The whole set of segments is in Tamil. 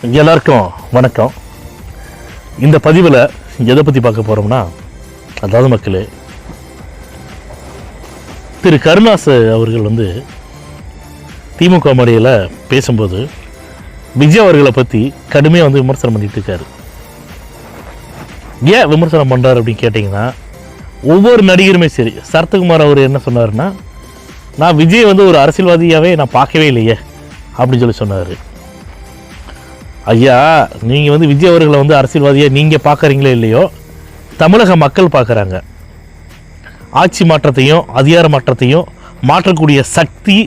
எல்லாருக்கும் வணக்கம். இந்த பதிவில் எதை பற்றி பார்க்க போகிறோம்னா, அதாவது மக்களே, திரு கருணாஸ் அவர்கள் திமுக முறையில் பேசும்போது விஜய் அவர்களை பற்றி கடுமையாக விமர்சனம் பண்ணிட்டு இருக்காரு. ஏன் விமர்சனம் பண்ணுறாரு அப்படின்னு கேட்டிங்கன்னா, ஒவ்வொரு நடிகருமே சரி, சரத்குமார் அவர் என்ன சொன்னார்னா, நான் விஜய் ஒரு அரசியல்வாதியாகவே நான் பார்க்கவே இல்லையே அப்படின்னு சொன்னார். ஐயா, நீங்கள் விஜய் அவர்களை அரசியல்வாதியாக நீங்கள் பார்க்குறீங்களோ இல்லையோ, தமிழக மக்கள் பார்க்குறாங்க. ஆட்சி மாற்றத்தையும் அதிகார மாற்றத்தையும் மாற்றக்கூடிய சக்தி,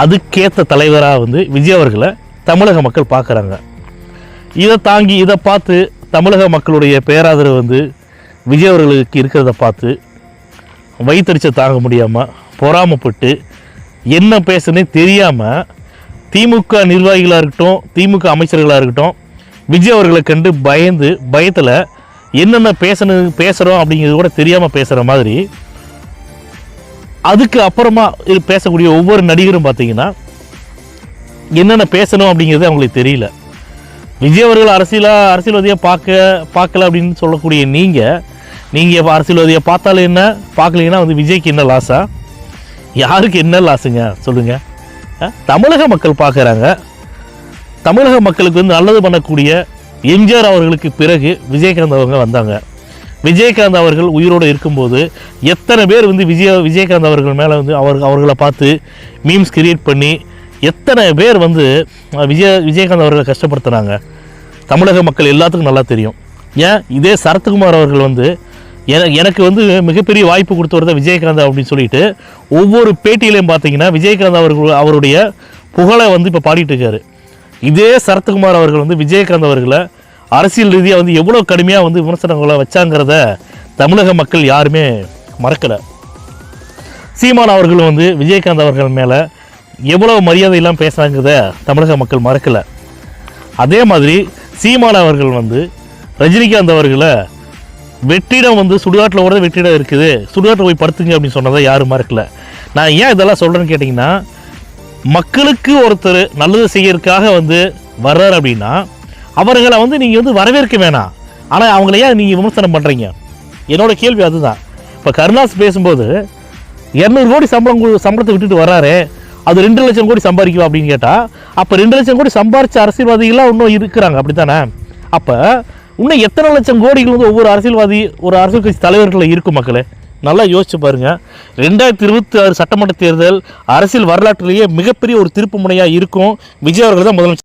அதுக்கேற்ற தலைவராக விஜய் அவர்களை தமிழக மக்கள் பார்க்குறாங்க. இதை பார்த்து தமிழக மக்களுடைய பேராதரவு விஜய் அவர்களுக்கு இருக்கிறத பார்த்து வயிற்றறிச்ச தாங்க முடியாமல் பொறாமப்பட்டு என்ன பேசுனே தெரியாமல் திமுக நிர்வாகிகளாக இருக்கட்டும், திமுக அமைச்சர்களாக இருக்கட்டும், விஜய் அவர்களை கண்டு பயத்தில் என்னென்ன பேசுகிறோம் அப்படிங்கிறது கூட தெரியாமல் பேசுகிற மாதிரி, அதுக்கு அப்புறமா பேசக்கூடிய ஒவ்வொரு நடிகரும் பார்த்தீங்கன்னா என்னென்ன பேசணும் அப்படிங்கிறது அவங்களுக்கு தெரியல. விஜய் அவர்கள் அரசியல்வாதியாக பார்க்கல அப்படின்னு சொல்லக்கூடிய நீங்கள் அரசியல்வாதியை பார்த்தாலும் என்ன, பார்க்கலீங்கன்னா விஜய்க்கு என்ன லாஸா? யாருக்கு என்ன லாஸுங்க சொல்லுங்கள்? தமிழக மக்கள் பார்க்குறாங்க. தமிழக மக்களுக்கு நல்லது பண்ணக்கூடிய எம்ஜிஆர் அவர்களுக்கு பிறகு விஜயகாந்த் அவங்க வந்தாங்க. விஜயகாந்த் அவர்கள் உயிரோடு இருக்கும்போது எத்தனை பேர் விஜயகாந்த் அவர்கள் மேலே அவர்களை பார்த்து மீம்ஸ் கிரியேட் பண்ணி எத்தனை பேர் விஜயகாந்த் அவர்களை கஷ்டப்படுத்துனாங்க. தமிழக மக்கள் எல்லாத்துக்கும் நல்லா தெரியும். ஏன் இதே சரத்குமார் அவர்கள் எனக்கு மிகப்பெரிய வாய்ப்பு கொடுத்தவர் தான் விஜயகாந்த் அப்படின்னு சொல்லிட்டு ஒவ்வொரு பேட்டியிலையும் பார்த்தீங்கன்னா விஜயகாந்த் அவருடைய புகழை இப்போ பாடிட்டு இருக்காரு. இதே சரத்குமார் அவர்கள் விஜயகாந்த் அவர்களை அரசியல் ரீதியாக எவ்வளோ கடுமையாக விமர்சனங்களை வச்சாங்கிறத தமிழக மக்கள் யாருமே மறக்கலை. சீமான் அவர்களும் விஜயகாந்த் அவர்கள் மேலே எவ்வளோ மரியாதையெல்லாம் பேசுகிறாங்கிறத தமிழக மக்கள் மறக்கலை. அதே மாதிரி சீமான் அவர்கள் ரஜினிகாந்த் அவர்களை வெற்றிடம் சுடுகாட்டில் ஓட வெற்றிடம் இருக்குது, சுடுகாட்டில் போய் படுத்துங்க அப்படின்னு சொன்னதை யாரும் மறக்கல. நான் ஏன் இதெல்லாம் சொல்கிறேன்னு கேட்டிங்கன்னா, மக்களுக்கு ஒருத்தர் நல்லது செய்யறதுக்காக வர்றார் அப்படின்னா அவர்களை நீங்கள் வரவேற்க வேணாம். ஆனால் அவங்கள ஏன் நீங்கள் விமர்சனம் பண்ணுறீங்க? என்னோட கேள்வி அதுதான். இப்போ கருணாஸ் பேசும்போது 200 கோடி சம்பளத்தை விட்டுட்டு வர்றாரு, அது 2 லட்சம் கோடி சம்பாதிக்கும் அப்படின்னு கேட்டால், அப்போ 2 லட்சம் கோடி சம்பாரிச்ச அரசியல்வாதிகளாக இன்னும் இருக்கிறாங்க, அப்படி தானே? அப்போ இன்னும் எத்தனை லட்சம் கோடிகள் ஒவ்வொரு அரசியல்வாதி, ஒரு அரசியல் கட்சி தலைவர்களில் இருக்கும் மக்களே? நல்லா யோசிச்சு பாருங்கள். 2026 சட்டமன்ற தேர்தல் அரசியல் வரலாற்றிலேயே மிகப்பெரிய ஒரு திருப்பு முனையாக இருக்கும். விஜய் அவர்கள் தான் முதலமைச்சர்.